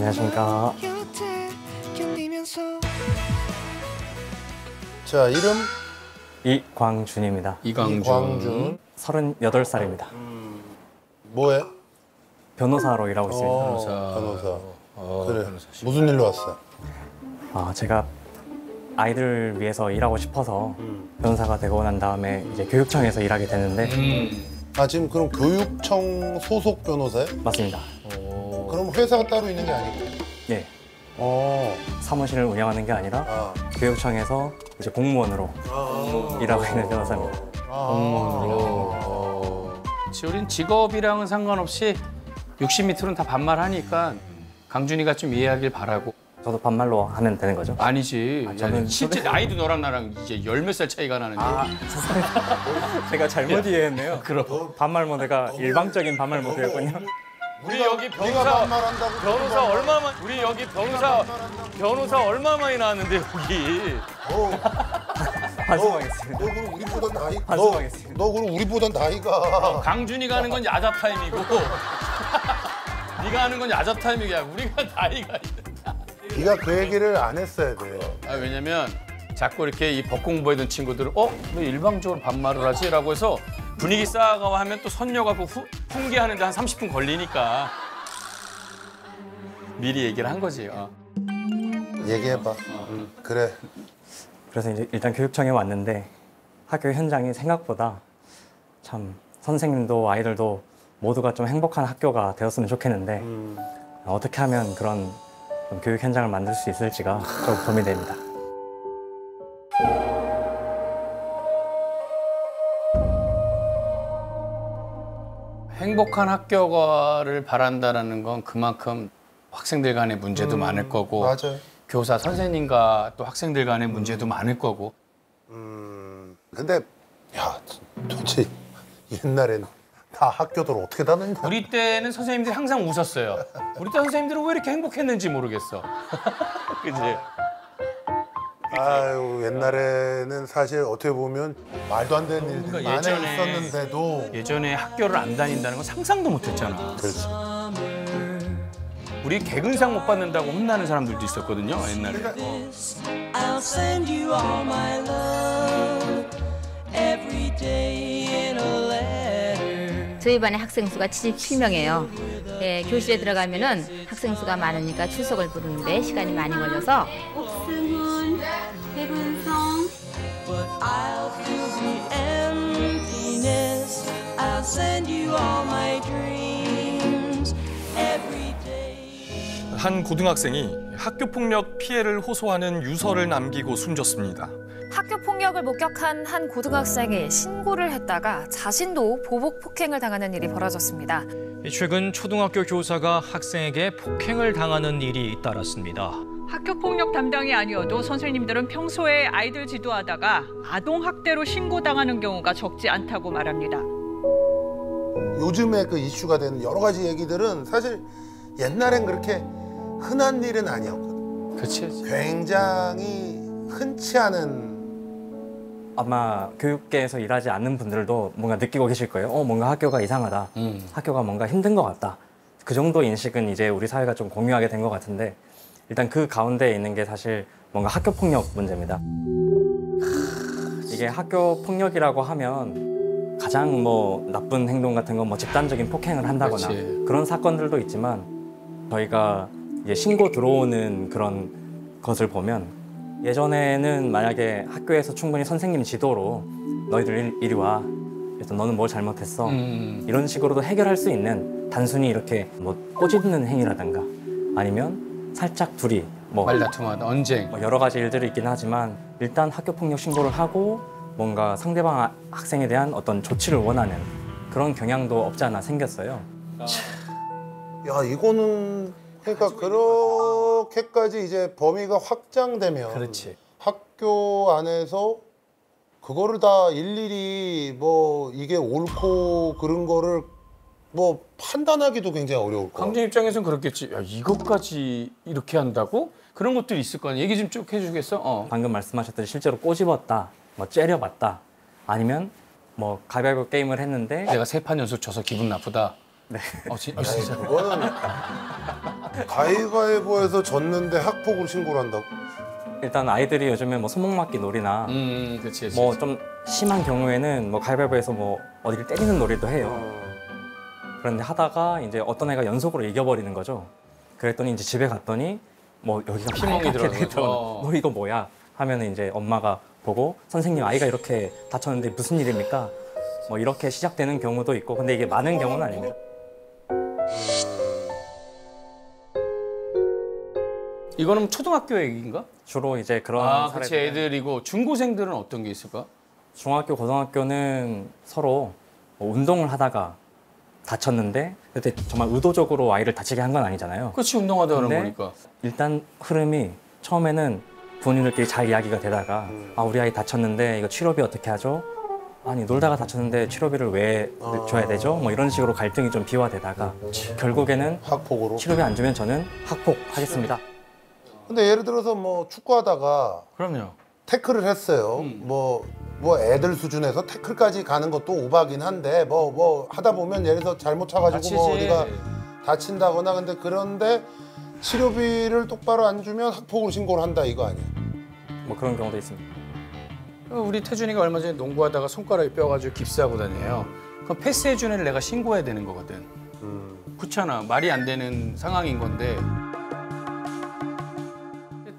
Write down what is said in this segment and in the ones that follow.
안녕하십니까. 자, 이름? 이광준입니다. 이광준. 38살입니다. 뭐해? 변호사로 일하고 있습니다. 변호사. 그래. 무슨 일로 왔어? 제가 아이들 위해서 일하고 싶어서 변호사가 되고 난 다음에 이제 교육청에서 일하게 됐는데 지금 그럼 교육청 소속 변호사야? 맞습니다. 그럼 회사가 따로 있는 게 아니고? 예. 사무실을 운영하는 게 아니라 교육청에서 이제 공무원으로 일하고 있는 변호사입니다. 공무원으로. 우린 직업이랑은 상관없이 60m는 다 반말하니까 강준이가 좀 이해하길 바라고. 저도 반말로 하면 되는 거죠? 아니지. 저는 실제 나이도 너랑 나랑 이제 10몇 살 차이가 나는데. 제가 잘못 이해했네요. 그럼. 반말 모드가 일방적인 반말 모드였군요. 우리 여기 변호사 얼마만 우리 여기 변호사 얼마 많이 나왔는데 여기. 반성하겠습니다. 너 그럼 우리보다 나이가 반성하겠습니다. 너 그럼 우리보다 나이가 강준이가 하는 건 야자 타임이고 네가 하는 건 야자 타임이야. 우리가 나이가 있다. 네가 그 얘기를 안 했어야 돼. 왜냐면 자꾸 이렇게 이 법 공부하던 친구들은 왜 일방적으로 반말을 하지? 라고 해서 분위기 쌓아가고 하면 또 선녀갖고 훈계하는데 한 30분 걸리니까 미리 얘기를 한 거지. 얘기해봐. 그래. 그래서 이제 일단 교육청에 왔는데 학교 현장이 생각보다 참 선생님도 아이들도 모두가 좀 행복한 학교가 되었으면 좋겠는데 어떻게 하면 그런 좀 교육 현장을 만들 수 있을지가 좀 고민됩니다. 행복한 학교를 바란다는 건 그만큼 학생들 간의 문제도 많을 거고 맞아요. 교사 선생님과 또 학생들 간의 문제도 많을 거고. 근데 야 도대체 옛날엔 다 학교들 어떻게 다녔냐? 우리 때는 선생님들이 항상 웃었어요. 우리 때 선생님들은 왜 이렇게 행복했는지 모르겠어. 그치? 아유 옛날에는 사실 어떻게 보면 말도 안 되는 일들이 그러니까 많이 예전에- 있었는데도 예전에 학교를 안 다닌다는 건 상상도 못했잖아. 그렇지. 우리 개근상 못 받는다고 혼나는 사람들도 있었거든요, 옛날에. I'll send you all my love every day in a letter. 저희 반의 학생 수가 77명이에요. 예, 교실에 들어가면은 학생 수가 많으니까 출석을 부르는데 시간이 많이 걸려서 옥승훈, 백운성. But I'll fill the emptiness. I'll send you all my dreams every day. 한 고등학생이 학교 폭력 피해를 호소하는 유서를 남기고 숨졌습니다. 학교 폭력을 목격한 한 고등학생이 신고를 했다가 자신도 보복 폭행을 당하는 일이 벌어졌습니다. 최근 초등학교 교사가 학생에게 폭행을 당하는 일이 잇따랐습니다. 학교 폭력 담당이 아니어도 선생님들은 평소에 아이들 지도하다가 아동 학대로 신고당하는 경우가 적지 않다고 말합니다. 요즘에 그 이슈가 되는 여러 가지 얘기들은 사실 옛날엔 그렇게 흔한 일은 아니었거든. 그치? 굉장히 흔치 않은 아마 교육계에서 일하지 않는 분들도 뭔가 느끼고 계실 거예요. 뭔가 학교가 이상하다. 학교가 뭔가 힘든 것 같다. 그 정도 인식은 이제 우리 사회가 좀 공유하게 된 것 같은데 일단 그 가운데 있는 게 사실 뭔가 학교 폭력 문제입니다. 이게 학교 폭력이라고 하면 가장 뭐 나쁜 행동 같은 건 뭐 집단적인 폭행을 한다거나 그렇지. 그런 사건들도 있지만 저희가 이제 신고 들어오는 그런 것을 보면 예전에는 만약에 학교에서 충분히 선생님 지도로 너희들 이리 와. 그래서 너는 뭘 잘못했어. 이런 식으로도 해결할 수 있는 단순히 이렇게 뭐 꼬집는 행위라든가 아니면 살짝 둘이 뭐 말다툼하다, 언쟁. 뭐 여러 가지 일들이 있긴 하지만 일단 학교 폭력 신고를 하고 뭔가 상대방 학생에 대한 어떤 조치를 원하는 그런 경향도 없지 않아 생겼어요. 야 이거는 그러니까 그렇게까지 이제 범위가 확장되면 그렇지. 학교 안에서 그거를 다 일일이 뭐 이게 옳고 그런 거를 뭐 판단하기도 굉장히 어려울 거야. 강준 입장에서는 그렇겠지. 야, 이것까지 이렇게 한다고? 그런 것들이 있을 거 아니야. 얘기 좀 쭉 해주겠어? 방금 말씀하셨듯이 실제로 꼬집었다, 뭐 째려봤다, 아니면 뭐 가위바위보 게임을 했는데 내가 3판 연속 져서 기분 나쁘다. 네. 진짜. 그거는 가위바위보에서 졌는데 학폭으로 신고를 한다고? 일단 아이들이 요즘에 뭐 손목맞기 놀이나 그치. 뭐 좀 심한 경우에는 뭐 가위바위보에서 뭐 어디를 때리는 놀이도 해요. 그런데 하다가 이제 어떤 애가 연속으로 이겨버리는 거죠. 그랬더니 이제 집에 갔더니 뭐 여기가 피멍이 빨갛게 들어서. 너 이거 뭐야? 하면은 이제 엄마가 보고 선생님 아이가 이렇게 다쳤는데 무슨 일입니까? 뭐 이렇게 시작되는 경우도 있고 근데 이게 많은 경우는 아닙니다. 이거는 초등학교 얘기인가? 주로 이제 그런 그치. 사례들은 애들이고 중고생들은 어떤 게 있을까? 중학교, 고등학교는 서로 뭐 운동을 하다가 다쳤는데 그때 정말 의도적으로 아이를 다치게 한 건 아니잖아요. 그렇지, 운동하다 그런 근데 거니까. 일단 흐름이 처음에는 부모님들끼리 잘 이야기가 되다가 아 우리 아이 다쳤는데 이거 치료비 어떻게 하죠? 아니 놀다가 다쳤는데 치료비를 왜 줘야 되죠? 뭐 이런 식으로 갈등이 좀 비화되다가 결국에는 학폭으로? 치료비 안 주면 저는 학폭하겠습니다. 근데 예를 들어서 뭐 축구하다가 그럼요. 태클을 했어요. 뭐 애들 수준에서 태클까지 가는 것도 오바긴 한데 뭐 하다 보면 예를 들어서 잘못 차가지고 뭐 다치지. 어디가 다친다거나 그런데 치료비를 똑바로 안 주면 학폭으로 신고를 한다 이거 아니에요? 뭐 그런 경우도 있습니다. 우리 태준이가 얼마 전에 농구하다가 손가락에 뼈가지고 깁스하고 다녀요. 그럼 패스해준 애를 내가 신고해야 되는 거거든. 그렇잖아. 말이 안 되는 상황인 건데.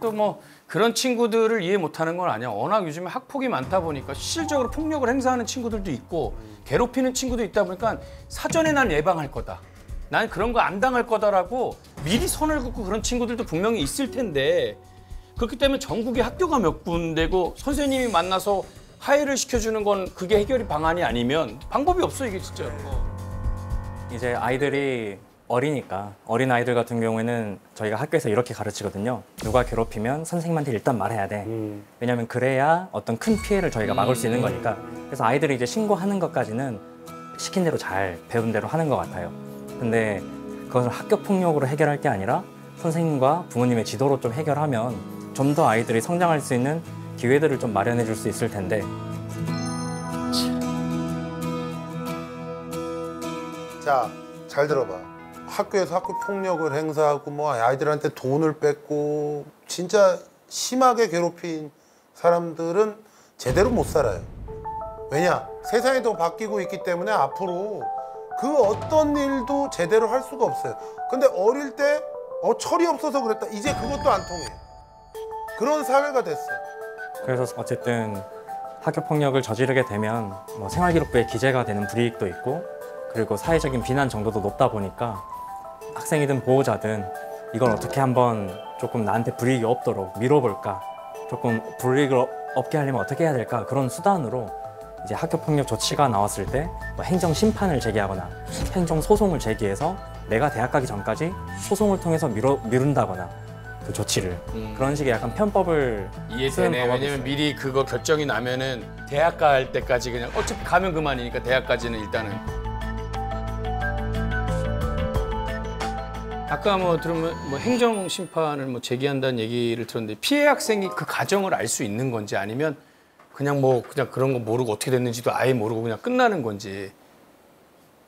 또 뭐 그런 친구들을 이해 못하는 건 아니야. 워낙 요즘에 학폭이 많다 보니까 실질적으로 폭력을 행사하는 친구들도 있고 괴롭히는 친구도 있다 보니까 사전에 난 예방할 거다. 난 그런 거 안 당할 거다라고 미리 선을 긋고 그런 친구들도 분명히 있을 텐데 그렇기 때문에 전국에 학교가 몇 군데고 선생님이 만나서 하해를 시켜주는 건 그게 해결이 방안이 아니면 방법이 없어 이게 진짜로. 이제 아이들이 어리니까 어린 아이들 같은 경우에는 저희가 학교에서 이렇게 가르치거든요. 누가 괴롭히면 선생님한테 일단 말해야 돼. 왜냐하면 그래야 어떤 큰 피해를 저희가 막을 수 있는 거니까. 그래서 아이들이 이제 신고하는 것까지는 시킨 대로 잘 배운 대로 하는 것 같아요. 근데 그것을 학교 폭력으로 해결할 게 아니라 선생님과 부모님의 지도로 좀 해결하면 좀 더 아이들이 성장할 수 있는 기회들을 좀 마련해 줄 수 있을 텐데. 자, 잘 들어봐. 학교에서 학교 폭력을 행사하고 뭐 아이들한테 돈을 뺏고 진짜 심하게 괴롭힌 사람들은 제대로 못 살아요. 왜냐? 세상이 더 바뀌고 있기 때문에 앞으로 그 어떤 일도 제대로 할 수가 없어요. 근데 어릴 때 철이 없어서 그랬다. 이제 그것도 안 통해. 그런 사회가 됐어. 그래서 어쨌든 학교 폭력을 저지르게 되면 뭐 생활기록부에 기재가 되는 불이익도 있고 그리고 사회적인 비난 정도도 높다 보니까 학생이든 보호자든 이걸 어떻게 한번 조금 나한테 불이익이 없도록 미뤄볼까, 조금 불이익을 없게 하려면 어떻게 해야 될까, 그런 수단으로 이제 학교 폭력 조치가 나왔을 때 뭐 행정 심판을 제기하거나 행정 소송을 제기해서 내가 대학 가기 전까지 소송을 통해서 미룬다거나 그 조치를 그런 식의 약간 편법을 이해되네. 왜냐면 미리 그거 결정이 나면은 대학 갈 때까지 그냥 어차피 가면 그만이니까 대학까지는 일단은. 아까 뭐 들으면 뭐 행정 심판을 뭐 제기한다는 얘기를 들었는데 피해 학생이 그 과정을 알 수 있는 건지 아니면 그냥 그런 거 모르고 어떻게 됐는지도 아예 모르고 그냥 끝나는 건지.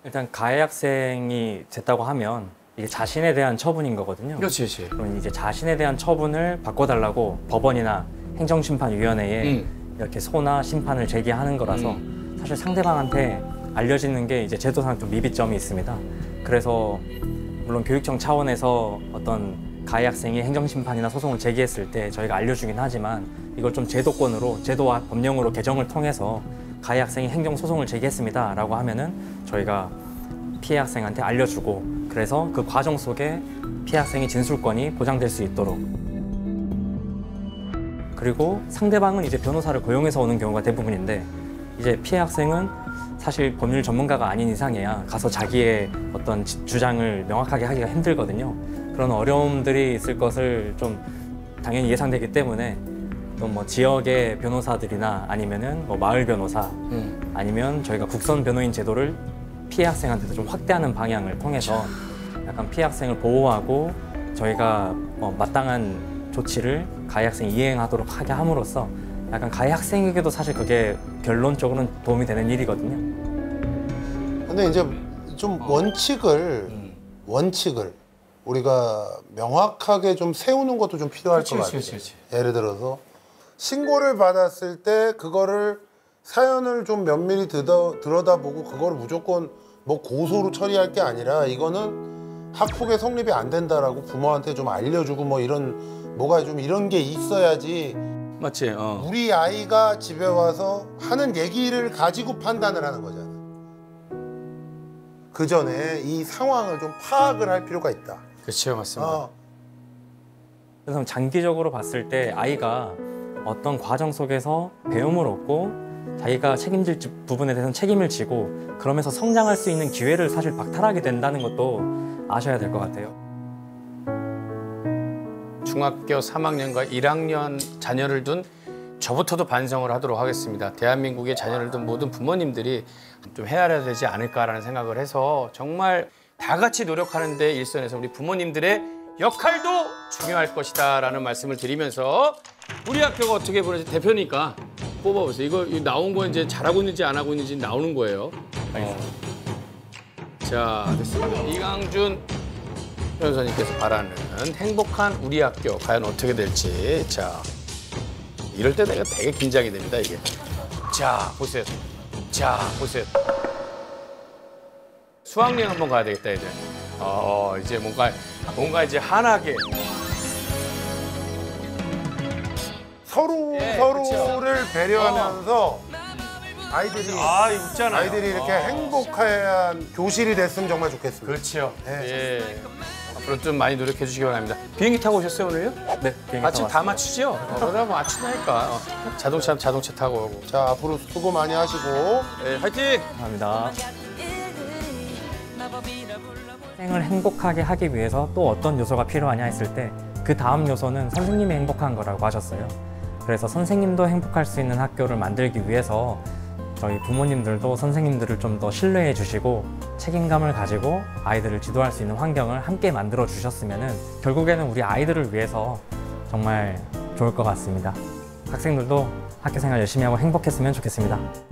일단 가해 학생이 됐다고 하면 이게 자신에 대한 처분인 거거든요. 그렇지. 그럼 이제 자신에 대한 처분을 바꿔달라고 법원이나 행정심판위원회에 이렇게 소나 심판을 제기하는 거라서 사실 상대방한테 알려지는 게 이제 제도상 좀 미비점이 있습니다. 그래서 물론 교육청 차원에서 어떤 가해 학생이 행정심판이나 소송을 제기했을 때 저희가 알려주긴 하지만 이걸 좀 제도권으로, 제도와 법령으로 개정을 통해서 가해 학생이 행정소송을 제기했습니다라고 하면은 저희가 피해 학생한테 알려주고 그래서 그 과정 속에 피해 학생의 진술권이 보장될 수 있도록 그리고 상대방은 이제 변호사를 고용해서 오는 경우가 대부분인데 이제 피해 학생은 사실 법률 전문가가 아닌 이상해야 가서 자기의 어떤 주장을 명확하게 하기가 힘들거든요. 그런 어려움들이 있을 것을 좀 당연히 예상되기 때문에 또 뭐 지역의 변호사들이나 아니면은 뭐 마을 변호사 아니면 저희가 국선 변호인 제도를 피해 학생한테도 좀 확대하는 방향을 통해서 약간 피해 학생을 보호하고 저희가 마땅한 조치를 가해 학생이 이행하도록 하게 함으로써 약간 가해 학생에게도 사실 그게 결론적으로는 도움이 되는 일이거든요. 근데 이제 좀 원칙을 우리가 명확하게 좀 세우는 것도 좀 필요할 것 같아요. 예를 들어서 신고를 받았을 때 그거를 사연을 좀 면밀히 들여다보고 그거를 무조건 뭐 고소로 처리할 게 아니라 이거는 학폭의 성립이 안 된다라고 부모한테 좀 알려주고 뭐 이런 뭐가 좀 이런 게 있어야지. 맞지? 우리 아이가 집에 와서 하는 얘기를 가지고 판단을 하는 거잖아. 그 전에 이 상황을 좀 파악을 할 필요가 있다. 그렇죠, 맞습니다. 그래서 장기적으로 봤을 때 아이가 어떤 과정 속에서 배움을 얻고 자기가 책임질 부분에 대해서는 책임을 지고 그러면서 성장할 수 있는 기회를 사실 박탈하게 된다는 것도 아셔야 될 것 같아요. 중학교 3학년과 1학년 자녀를 둔 저부터도 반성을 하도록 하겠습니다. 대한민국의 자녀를 둔 모든 부모님들이 좀 헤아려야 되지 않을까라는 생각을 해서 정말 다 같이 노력하는 데 일선에서 우리 부모님들의 역할도 중요할 것이다라는 말씀을 드리면서 우리 학교가 어떻게 보는지 대표니까 뽑아보세요. 이거 나온 거 이제 잘하고 있는지 안 하고 있는지 나오는 거예요. 자, 됐습니다. 이강준 변호사님께서 바라는 행복한 우리 학교 과연 어떻게 될지. 자, 이럴 때 내가 되게 긴장이 됩니다, 이게. 자, 보세요. 자, 보세요. 수학여행 한번 가야 되겠다, 이제. 이제 뭔가 이제 환하게. 서로를 그렇죠. 배려하면서 아이들이 웃잖아요. 아이들이 이렇게 행복한 교실이 됐으면 정말 좋겠습니다. 그렇죠. 네. 예. 앞으로 좀 많이 노력해 주시기 바랍니다. 비행기 타고 오셨어요, 오늘요? 네, 비행기 마침 타고 다 맞추죠? 그러다 맞춘다니까. 자동차 타고 오고. 자, 앞으로 수고 많이 하시고. 네, 화이팅! 감사합니다. 학생을 행복하게 하기 위해서 또 어떤 요소가 필요하냐 했을 때 그 다음 요소는 선생님이 행복한 거라고 하셨어요. 그래서 선생님도 행복할 수 있는 학교를 만들기 위해서 저희 부모님들도 선생님들을 좀 더 신뢰해 주시고 책임감을 가지고 아이들을 지도할 수 있는 환경을 함께 만들어 주셨으면 결국에는 우리 아이들을 위해서 정말 좋을 것 같습니다. 학생들도 학교 생활 열심히 하고 행복했으면 좋겠습니다.